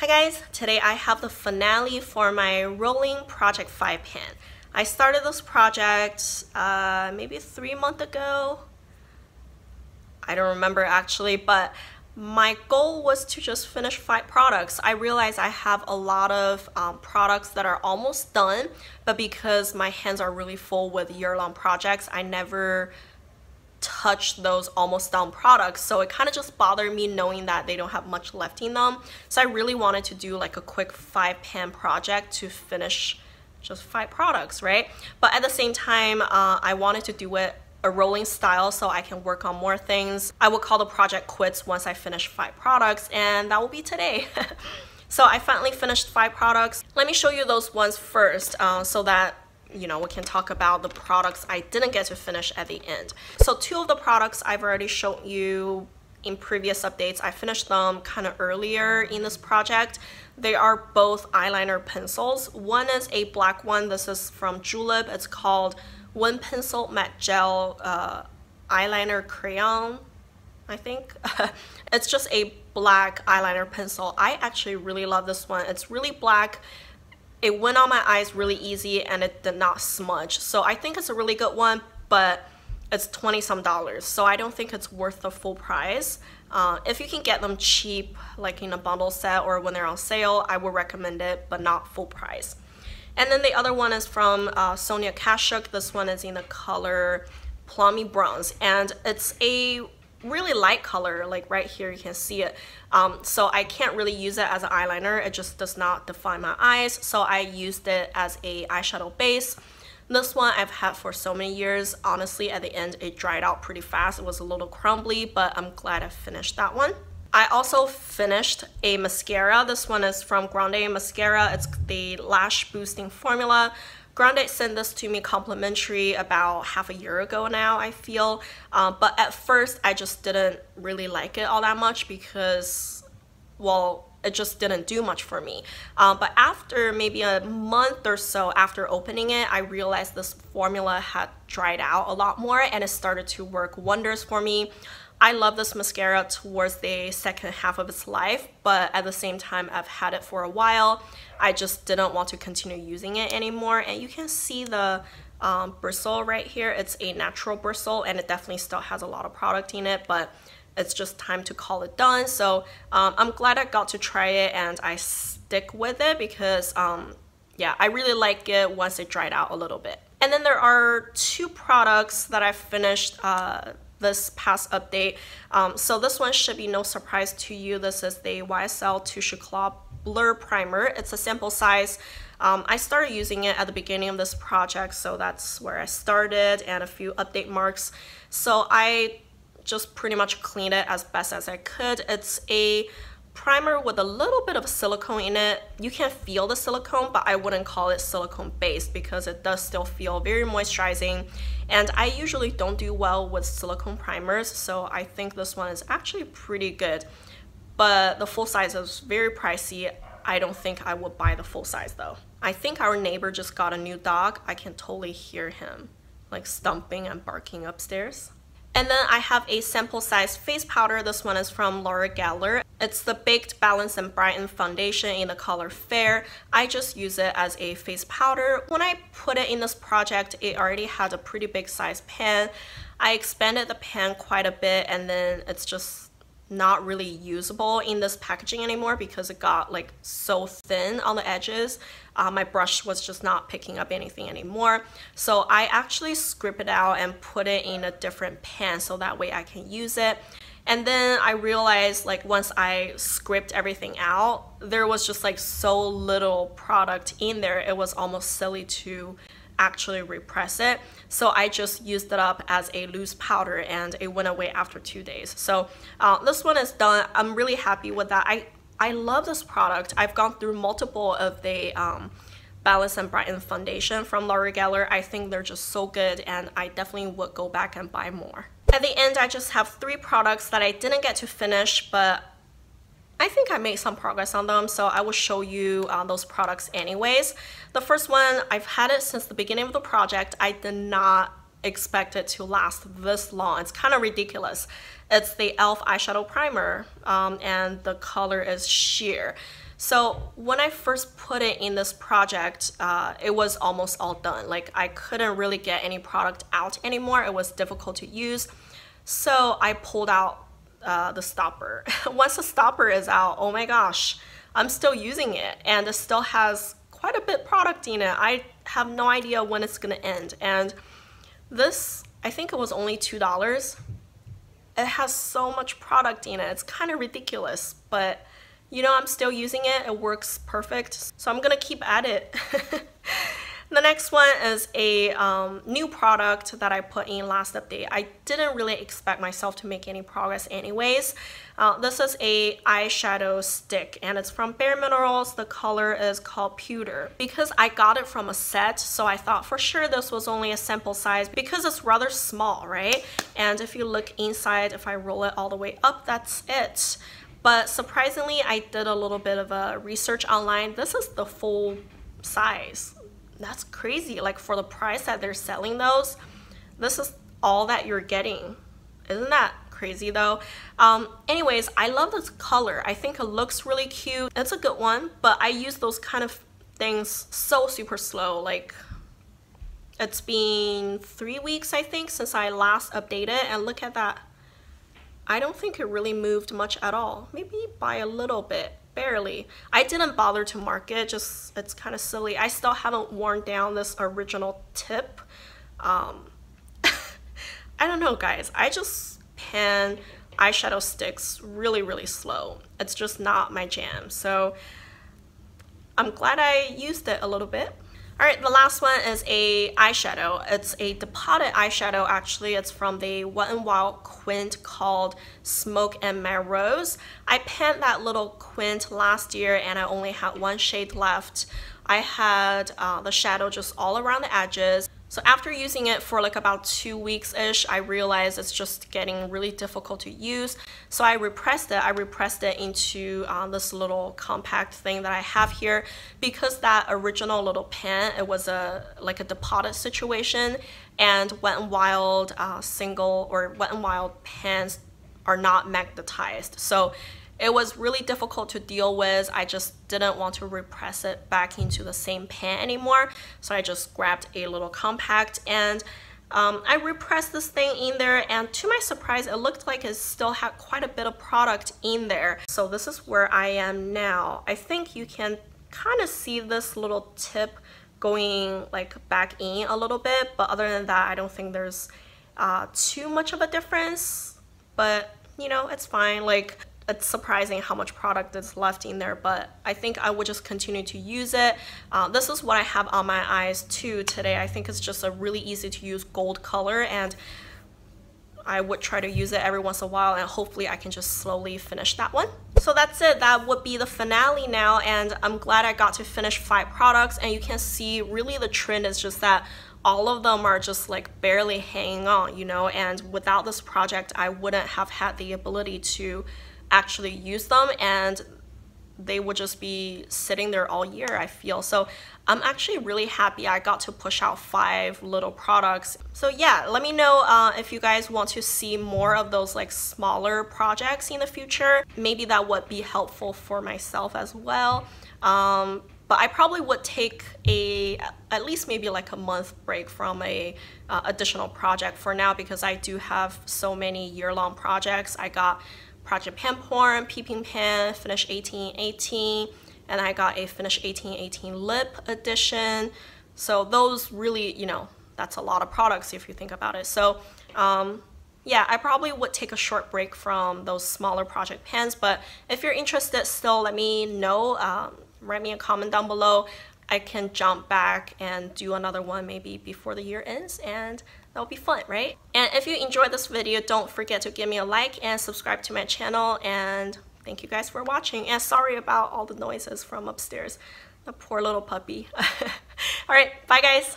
Hi guys, today I have the finale for my rolling project 5 pan. I started this project maybe 3 months ago. I don't remember actually, but my goal was to just finish 5 products. I realized I have a lot of products that are almost done, but because my hands are really full with year-long projects, I never touch those almost done products, so it kind of just bothered me knowing that they don't have much left in them. So I really wanted to do like a quick 5 pan project to finish just 5 products, right? But at the same time, I wanted to do it a rolling style so I can work on more things. I will call the project quits once I finish 5 products, and that will be today. So I finally finished 5 products. Let me show you those ones first so that we can talk about the products I didn't get to finish at the end. So 2 of the products I've already shown you in previous updates. I finished them kind of earlier in this project. They are both eyeliner pencils. One is a black one. This is from Julep. It's called Wind Pencil Matte Gel Eyeliner Crayon, I think. It's just a black eyeliner pencil. I actually really love this one. It's really black. It went on my eyes really easy and it did not smudge. So I think it's a really good one, but it's $20 some. So I don't think it's worth the full price. If you can get them cheap, like in a bundle set or when they're on sale, I would recommend it, but not full price. And then the other one is from Sonia Kashuk. This one is in the color Plummy Bronze, and it's a really light color. Like right here you can see it, so I can't really use it as an eyeliner. It just does not define my eyes, so I used it as a eyeshadow base. This one I've had for so many years. Honestly, at the end it dried out pretty fast. It was a little crumbly, but I'm glad I finished that one. I also finished a mascara. This one is from GrandeMASCARA. It's the lash boosting formula. Grande sent this to me complimentary about half a year ago now, I feel. But at first, I just didn't really like it all that much because, well, it just didn't do much for me. But after maybe a month or so after opening it, I realized this formula had dried out a lot more and it started to work wonders for me. I love this mascara towards the second half of its life, but at the same time, I've had it for a while. I just didn't want to continue using it anymore. And you can see the bristle right here. It's a natural bristle and it definitely still has a lot of product in it, but it's just time to call it done. So I'm glad I got to try it and I stick with it because yeah, I really like it once it dried out a little bit. And then there are 2 products that I finished this past update. So this one should be no surprise to you. This is the YSL Touche Claw Blur Primer. It's a sample size. I started using it at the beginning of this project, so that's where I started, and a few update marks. So I just pretty much cleaned it as best as I could. It's a primer with a little bit of silicone in it. You can feel the silicone, but I wouldn't call it silicone based because it does still feel very moisturizing, and I usually don't do well with silicone primers, so I think this one is actually pretty good. But the full size is very pricey. I don't think I would buy the full size though. I think our neighbor just got a new dog. I can totally hear him like stomping and barking upstairs. And then I have a sample size face powder. This one is from L'Oreal. It's the Baked Balance and Brighten foundation in the color Fair. I just use it as a face powder. When I put it in this project, it already had a pretty big size pan. I expanded the pan quite a bit, and then it's just not really usable in this packaging anymore because it got like so thin on the edges. My brush was just not picking up anything anymore. So I actually scrape it out and put it in a different pan so that way I can use it. And then I realized, like, once I scraped everything out, there was just like so little product in there. It was almost silly to actually repress it. So I just used it up as a loose powder and it went away after 2 days. So this one is done. I'm really happy with that. I love this product. I've gone through multiple of the Balance and Brighten foundation from L'Oreal. I think they're just so good and I definitely would go back and buy more. At the end, I just have 3 products that I didn't get to finish, but I think I made some progress on them, so I will show you those products anyways. The first one, I've had it since the beginning of the project. I did not expect it to last this long. It's kind of ridiculous. It's the e.l.f. eyeshadow primer, and the color is Sheer. So when I first put it in this project, it was almost all done. Like I couldn't really get any product out anymore. It was difficult to use. So I pulled out the stopper. Once the stopper is out, oh my gosh, I'm still using it and it still has quite a bit product in it. I have no idea when it's gonna end. And this, I think it was only $2. It has so much product in it. It's kind of ridiculous, but you know, I'm still using it. It works perfect. So I'm gonna keep at it. The next one is a new product that I put in last update. I didn't really expect myself to make any progress anyways. This is a eyeshadow stick and it's from BareMinerals. The color is called Pewter. Because I got it from a set, so I thought for sure this was only a sample size because it's rather small, right? And if you look inside, if I roll it all the way up, that's it. But surprisingly, I did a little bit of a research online. This is the full size. That's crazy. Like for the price that they're selling those, this is all that you're getting. Isn't that crazy though? Anyways, I love this color. I think it looks really cute. It's a good one, but I use those kind of things so super slow. Like it's been 3 weeks, I think, since I last updated, and look at that. I don't think it really moved much at all. Maybe by a little bit. Barely. I didn't bother to mark it, just it's kind of silly. I still haven't worn down this original tip. I don't know guys, I just pan eyeshadow sticks really slow. It's just not my jam, so I'm glad I used it a little bit. Alright, the last one is a eyeshadow. It's a depotted eyeshadow actually. It's from the Wet n Wild quint called Smoke and Matte Rose. I panned that little quint last year and I only had one shade left. I had the shadow just all around the edges. So after using it for like about 2 weeks-ish, I realized it's just getting really difficult to use. So I repressed it. I repressed it into this little compact thing that I have here. Because that original little pan, it was like a depotted situation, and Wet n Wild single or Wet n Wild pans are not magnetized. So it was really difficult to deal with. I just didn't want to repress it back into the same pan anymore. So I just grabbed a little compact and I repressed this thing in there, and to my surprise, it looked like it still had quite a bit of product in there. So this is where I am now. I think you can kind of see this little tip going like back in a little bit, but other than that, I don't think there's too much of a difference, but you know, it's fine. Like, it's surprising how much product is left in there, but I think I would just continue to use it. This is what I have on my eyes too today. I think it's just a really easy to use gold color, and I would try to use it every once in a while, and hopefully I can just slowly finish that one. So that's it. That would be the finale now, and I'm glad I got to finish 5 products, and you can see really the trend is just that all of them are just like barely hanging on, you know, and without this project I wouldn't have had the ability to actually use them, and they would just be sitting there all year, I feel. So I'm actually really happy I got to push out 5 little products. So yeah, let me know if you guys want to see more of those like smaller projects in the future. Maybe that would be helpful for myself as well. But I probably would take at least maybe like a month break from a additional project for now, because I do have so many year-long projects. I got Project Pan Porn, Peeping Pan, Finish 1818, and I got a Finish 1818 Lip edition. So those really, you know, that's a lot of products if you think about it. So yeah, I probably would take a short break from those smaller project pans, but if you're interested still, let me know. Write me a comment down below. I can jump back and do another one maybe before the year ends, and that'll be fun, right? And if you enjoyed this video, don't forget to give me a like and subscribe to my channel, and thank you guys for watching, and sorry about all the noises from upstairs. The poor little puppy. All right, bye guys.